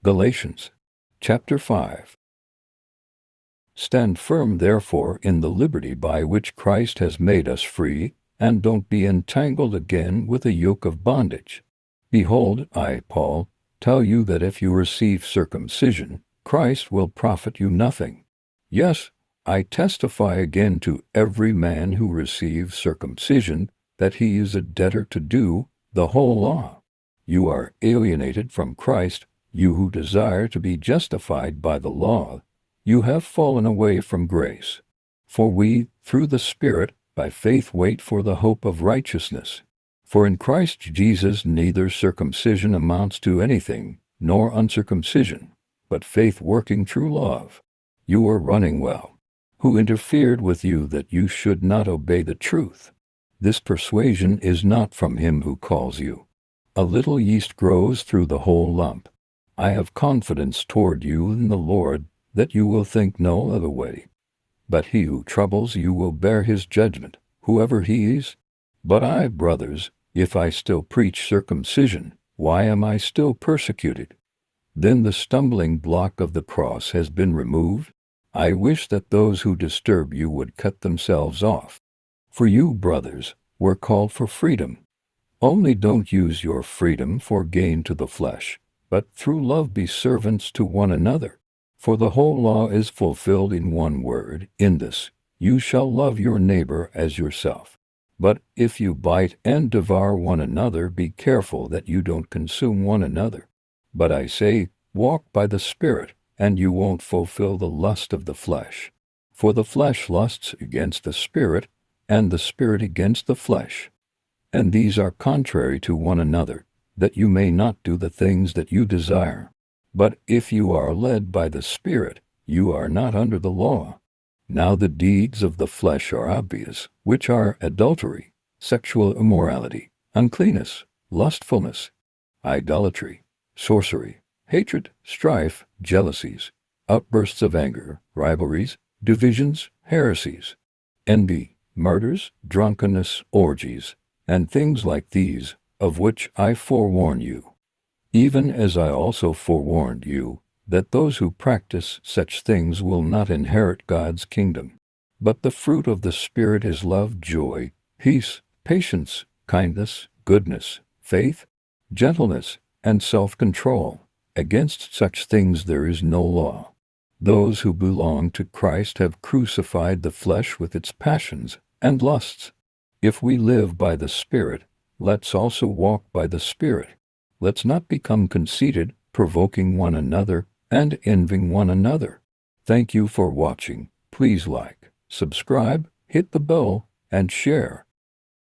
Galatians Chapter 5. Stand firm, therefore, in the liberty by which Christ has made us free, and don't be entangled again with a yoke of bondage. Behold, I, Paul, tell you that if you receive circumcision, Christ will profit you nothing. Yes, I testify again to every man who receives circumcision that he is a debtor to do the whole law. You are alienated from Christ, you who desire to be justified by the law. You have fallen away from grace. For we, through the Spirit, by faith wait for the hope of righteousness. For in Christ Jesus neither circumcision amounts to anything, nor uncircumcision, but faith working true love. You are running well. Who interfered with you that you should not obey the truth? This persuasion is not from him who calls you. A little yeast grows through the whole lump. I have confidence toward you in the Lord that you will think no other way. But he who troubles you will bear his judgment, whoever he is. But I, brothers, if I still preach circumcision, why am I still persecuted? Then the stumbling block of the cross has been removed. I wish that those who disturb you would cut themselves off. For you, brothers, were called for freedom. Only don't use your freedom for gain to the flesh, but through love be servants to one another. For the whole law is fulfilled in one word, in this, you shall love your neighbor as yourself. But if you bite and devour one another, be careful that you don't consume one another. But I say, walk by the Spirit, and you won't fulfill the lust of the flesh. For the flesh lusts against the Spirit, and the Spirit against the flesh. And these are contrary to one another, that you may not do the things that you desire. But if you are led by the Spirit, you are not under the law. Now the deeds of the flesh are obvious, which are adultery, sexual immorality, uncleanness, lustfulness, idolatry, sorcery, hatred, strife, jealousies, outbursts of anger, rivalries, divisions, heresies, envy, murders, drunkenness, orgies, and things like these, of which I forewarn you. Even as I also forewarned you, that those who practice such things will not inherit God's kingdom. But the fruit of the Spirit is love, joy, peace, patience, kindness, goodness, faith, gentleness, and self-control. Against such things there is no law. Those who belong to Christ have crucified the flesh with its passions and lusts. If we live by the Spirit, let's also walk by the Spirit. Let's not become conceited, provoking one another, and envying one another. Thank you for watching. Please like, subscribe, hit the bell, and share.